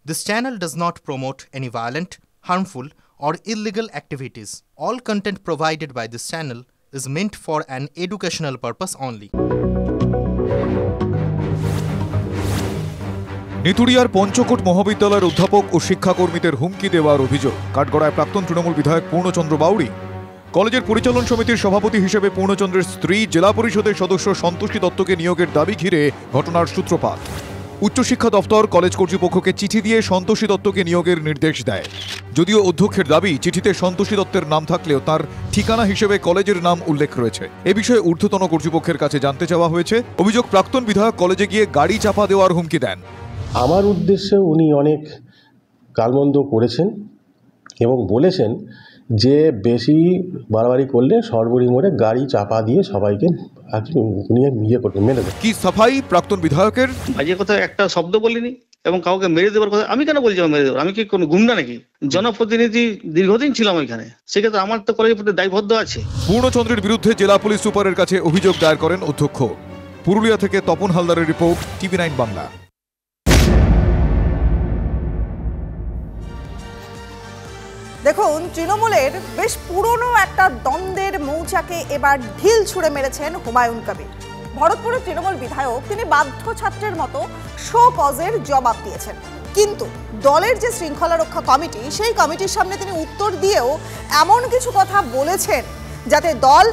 This channel does not promote any violent, harmful, or illegal activities. All content provided by this channel is meant for an educational purpose only. নিতুড়িয়ার Panchkot মহাবিদ্যালয়ের অধ্যাপক ও শিক্ষাকর্মীদের হুমকি দেওয়ার অভিযোগ। কাঠগড়ায় প্রাক্তন তৃণমূল বিধায়ক পূর্ণচন্দ্র বাউরি। কলেজের পরিচালন সমিতির সভাপতি হিসেবে পূর্ণচন্দ্রের স্ত্রী জেলা পরিষদের সদস্য সন্তোষী দত্তকে নিয়োগের দাবি ঘিরে ঘটনার সূত্রপাত। উচ্চশিক্ষা দপ্তর কলেজ কর্তৃপক্ষকে চিঠি দিয়ে সন্তোষী দত্তকে নিয়োগের নির্দেশ দেয়। যদিও অধ্যক্ষের দাবি, চিঠিতে সন্তোষী দত্তের নাম থাকলেও তার ঠিকানা হিসেবে কলেজের নাম উল্লেখ রয়েছে। এ বিষয়ে ঊর্ধ্বতন কর্তৃপক্ষের কাছে জানতে চাওয়া হয়েছে। অভিযোগ, প্রাক্তন বিধায়ক কলেজে গিয়ে গাড়ি চাপা দেওয়ার হুমকি দেন। আমার উদ্দেশ্যে উনি অনেক গালমন্দ করেছেন এবং বলেছেন যে বেশি বাড়াবাড়ি করলে সর্বরি মোড়ে গাড়ি চাপা দিয়ে সবাইকে মেরে দেবে। কি সাফাই প্রাক্তন বিধায়কের? বাজে কথা একটা শব্দ বলিনি এবং কাউকে মেরে দেওয়ার কথা আমি কেন বলছি মেরে দেবো? আমি কি কোনো গুন্ডা নাকি? জনপ্রতিনিধি দীর্ঘদিন ছিলাম ওইখানে, সেক্ষেত্রে আমার তো কলেজের প্রতি দায়বদ্ধ আছে। পূর্ণচন্দ্রের বিরুদ্ধে জেলা পুলিশ সুপারের কাছে অভিযোগ দায়ের করেন অধ্যক্ষ। পুরুলিয়া থেকে তপন হালদারের রিপোর্ট, TV9 বাংলা। দেখুন, তৃণমূলের বেশ পুরনো একটা দ্বন্দ্বের মৌচাকে এবার ঢিল ছুঁড়ে মেরেছেন হুমায়ুন কবির। ভরতপুরের তৃণমূল বিধায়ক তিনি বাধ্য ছাত্রের মতো শো কজের জবাব দিয়েছেন, কিন্তু দলের যে শৃঙ্খলা রক্ষা কমিটি, সেই কমিটির সামনে তিনি উত্তর দিয়েও এমন কিছু কথা বলেছেন যাতে দল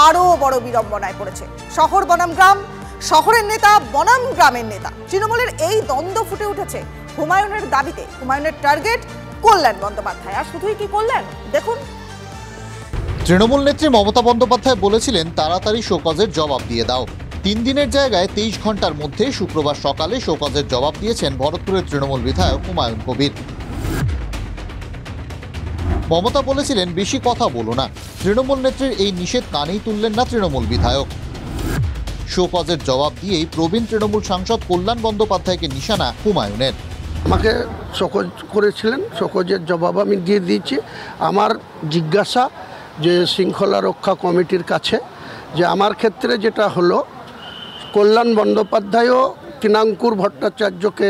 আরও বড় বিড়ম্বনায় পড়েছে। শহর বনাম গ্রাম, শহরের নেতা বনাম গ্রামের নেতা, তৃণমূলের এই দ্বন্দ্ব ফুটে উঠেছে হুমায়ুনের দাবিতে। হুমায়ুনের টার্গেট কল্যাণ বন্দ্যোপাধ্যায়। আর শুধুই কি কল্যাণ, দেখুন। তৃণমূল নেত্রী মমতা বন্দ্যোপাধ্যায় বলেছিলেন, তাড়াতাড়ি শোকজের জবাব দিয়ে দাও। 3 দিনের জায়গায় 23 ঘন্টার মধ্যে শুক্রবার সকালে শোকজের জবাব দিয়েছেন ভরতপুরের তৃণমূল বিধায়ক হুমায়ুন কবির। মমতা বলেছিলেন, বেশি কথা বলো না। তৃণমূল নেত্রীর এই নিষেধ কানেই তুললেন না তৃণমূল বিধায়ক। শোকজের জবাব দিয়েই প্রবীণ তৃণমূল সাংসদ কল্যাণ বন্দ্যোপাধ্যায়কে নিশানা হুমায়ুনের। আমাকে শোকজ করেছিলেন, শোকজের জবাব আমি দিয়ে দিয়েছি। আমার জিজ্ঞাসা যে শৃঙ্খলা রক্ষা কমিটির কাছে, যে আমার ক্ষেত্রে যেটা হলো, কল্যাণ বন্দ্যোপাধ্যায়ও কিনাঙ্কুর ভট্টাচার্যকে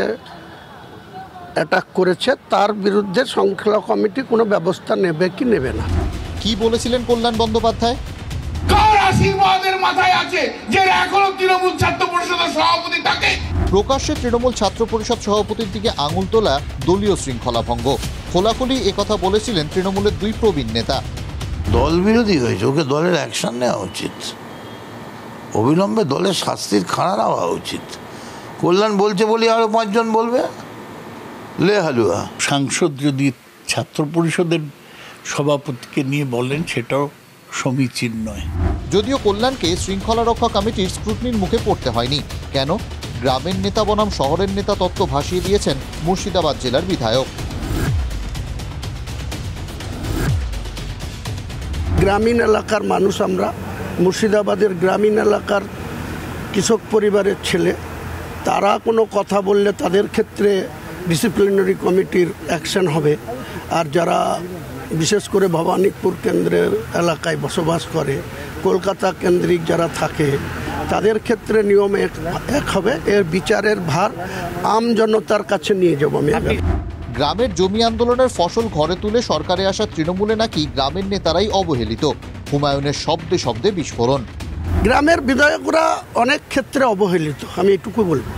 অ্যাটাক করেছে, তার বিরুদ্ধে শৃঙ্খলা কমিটি কোনো ব্যবস্থা নেবে কি নেবে না। কি বলেছিলেন কল্যাণ বন্দ্যোপাধ্যায়? প্রকাশ্যে তৃণমূল ছাত্র পরিষদ সভাপতির দিকে আঙুল তোলা দলীয় শৃঙ্খলা ভঙ্গ। খোলাখুলি একথা বলেছিলেন তৃণমূলের 2 প্রবীণ নেতা। দল বিরোধী হয়েছে, ওকে দলের অ্যাকশন নেওয়া উচিত, অবিলম্বে দলের শাস্তির খাড়া নেওয়া উচিত। কল্যাণ বলছে বলি আরো 5 জন বলবে, লে হালুয়া। সাংসদ যদি ছাত্র পরিষদের সভাপতিকে নিয়ে বলেন, সেটাও সমীচীন নয়। যদিও কল্যাণকে শৃঙ্খলা রক্ষা কমিটির স্ক্রুটনির মুখে পড়তে হয়নি। কেন? গ্রামের নেতা বনাম শহরের নেতা তত্ত্ব ভাসিয়ে দিয়েছেন মুর্শিদাবাদ জেলার বিধায়ক। গ্রামীণ এলাকার মানুষ আমরা, মুর্শিদাবাদের গ্রামীণ এলাকার কৃষক পরিবারের ছেলে, তারা কোনো কথা বললে তাদের ক্ষেত্রে ডিসিপ্লিনারি কমিটির অ্যাকশন হবে। আর যারা বিশেষ করে ভবানীপুর কেন্দ্রের এলাকায় বসবাস করে, কলকাতা কেন্দ্রিক যারা থাকে, তাদের ক্ষেত্রে নিয়ম এক হবে। এর বিচারের ভার আম জনতার কাছে নিয়ে যাব আমি। গ্রামের জমি আন্দোলনের ফসল ঘরে তুলে সরকারে আসা তৃণমূলে নাকি গ্রামের নেতারাই অবহেলিত। হুমায়ুনের শব্দে শব্দে বিস্ফোরণ। গ্রামের বিধায়করা অনেক ক্ষেত্রে অবহেলিত, আমি এটুকু বলবো।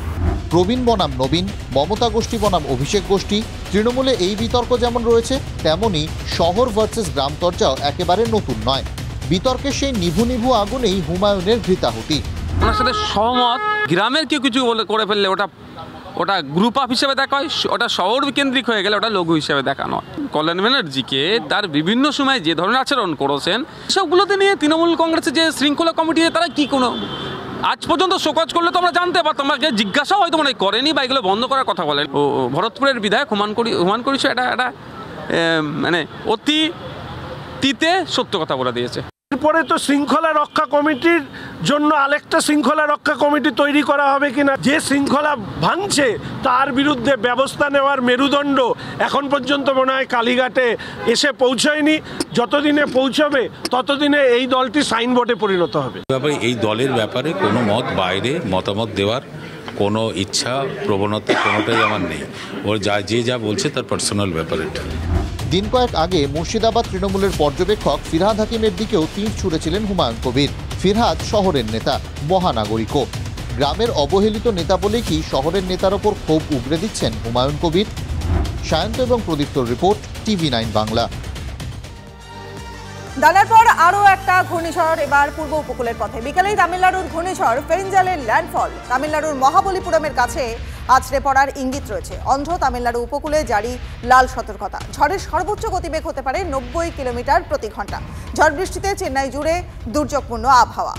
প্রবীণ বনাম নবীন, মমতা গোষ্ঠী বনাম অভিষেক গোষ্ঠী, তৃণমূলে এই বিতর্ক যেমন রয়েছে, তেমনি শহর ভার্সেস গ্রাম চর্চাও একেবারে নতুন নয়। বিতর্কের সেই নিভু নিভু আগুনেই হুমায়ুনের ঘৃতাহুতি। ওনার সাথে সহমত। গ্রামের কেউ কিছু করে ফেললে ওটা গ্রুপ আপ হিসেবে দেখা হয়, ওটা শহর কেন্দ্রিক হয়ে গেলে ওটা লঘু হিসেবে দেখানো হয়। কল্যাণ ব্যানার্জিকে তার বিভিন্ন সময় যে ধরনের আচরণ করেছেন, সবগুলোতে নিয়ে তৃণমূল কংগ্রেসের যে শৃঙ্খলা কমিটি, তারা কি কোনো আজ পর্যন্ত শোকজ করলে তো আমরা জানতে পারতাম, আমরা জিজ্ঞাসা হয়তো মনে করেনি বা এগুলো বন্ধ করার কথা বলেন। ও ভরতপুরের বিধায়ক হুমায়ুন করিস এটা মানে অতীতে সত্য কথা বলে দিয়েছে। এরপরে তো শৃঙ্খলা রক্ষা কমিটির জন্য আরেকটা শৃঙ্খলা রক্ষা কমিটি তৈরি করা হবে কিনা। যে শৃঙ্খলা ভাঙছে তার বিরুদ্ধে ব্যবস্থা নেওয়ার মেরুদণ্ড এখন পর্যন্ত মনে হয় কালীঘাটে এসে পৌঁছায়নি। যতদিনে পৌঁছবে ততদিনে এই দলটি সাইনবোর্ডে পরিণত হবে। এই দলের ব্যাপারে কোনো বাইরে মতামত দেওয়ার কোনো ইচ্ছা প্রবণতা কোনোটাই আমার নেই। ওর যে যা বলছে তার পার্সোনাল ব্যাপার এটা। দিন কয়েক আগে মুর্শিদাবাদ তৃণমূলের পর্যবেক্ষক ফিরহাদ হাকিমের দিকেও তীর ছুঁড়েছিলেন হুমায়ুন কবির। ফিরহাদ শহরের নেতা, মহানাগরিকও। গ্রামের অবহেলিত নেতা বলে কি শহরের নেতার ওপর ক্ষোভ উগরে দিচ্ছেন হুমায়ুন কবির? সায়ন্ত এবং প্রদীপ্তর রিপোর্ট, TV9 বাংলা। দানার পর আরও একটা ঘূর্ণিঝড় এবার পূর্ব উপকূলের পথে। বিকালেই তামিলনাড়ুর ঘূর্ণিঝড় ফেরিঞ্জালের ল্যান্ডফল তামিলনাড়ুর মহাবলীপুরমের কাছে আছড়ে পড়ার ইঙ্গিত রয়েছে। অন্ধ্র তামিলনাড়ু উপকূলে জারি লাল সতর্কতা। ঝড়ের সর্বোচ্চ গতিবেগ হতে পারে 90 কিলোমিটার প্রতি ঘন্টা। ঝড় বৃষ্টিতে চেন্নাই জুড়ে দুর্যোগপূর্ণ আবহাওয়া।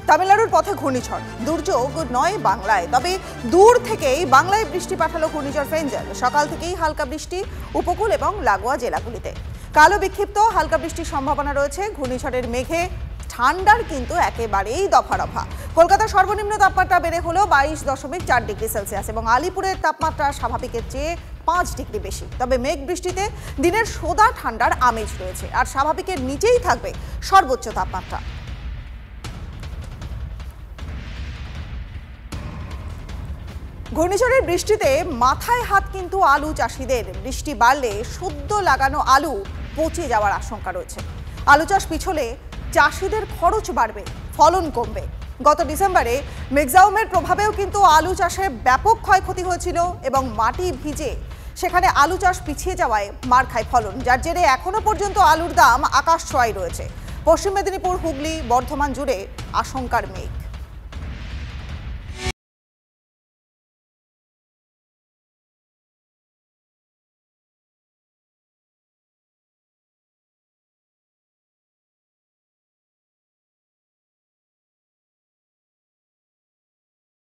তামিলনাড়ুর পথে ঘূর্ণিঝড়, দুর্যোগ নয় বাংলায়, তবে দূর থেকেই বাংলায় বৃষ্টি পাঠালো ঘূর্ণিঝড় ফেঞ্জাল। সকাল থেকেই হালকা বৃষ্টি উপকূল এবং লাগোয়া জেলাগুলিতে। কালো বিক্ষিপ্ত হালকা বৃষ্টির সম্ভাবনা রয়েছে। ঘূর্ণিঝড়ের মেঘে ঠান্ডার কিন্তু একেবারেই দফারফা। কলকাতার সর্বনিম্ন তাপমাত্রা বেড়ে হলো 22.4 ডিগ্রি সেলসিয়াস এবং আলিপুরের তাপমাত্রা স্বাভাবিকের চেয়ে 5 ডিগ্রি বেশি। তবে মেঘ বৃষ্টিতে দিনের সোদা ঠান্ডার আমেজ রয়েছে, আর স্বাভাবিকের নিচেই থাকবে সর্বোচ্চ তাপমাত্রা। ঘূর্ণিঝড়ের বৃষ্টিতে মাথায় হাত কিন্তু আলু চাষিদের। বৃষ্টি বাড়লে সদ্য লাগানো আলু পচে যাওয়ার আশঙ্কা রয়েছে। আলু চাষ পিছলে চাষিদের খরচ বাড়বে, ফলন কমবে। গত ডিসেম্বরে মেঘজাউমের প্রভাবেও কিন্তু আলু চাষে ব্যাপক ক্ষয়ক্ষতি হয়েছিল এবং মাটি ভিজে সেখানে আলু চাষ পিছিয়ে যাওয়ায় মার খায় ফলন, যার জেরে এখনো পর্যন্ত আলুর দাম আকাশ ছোঁয়ায় রয়েছে। পশ্চিম মেদিনীপুর, হুগলি, বর্ধমান জুড়ে আশঙ্কার মেঘ।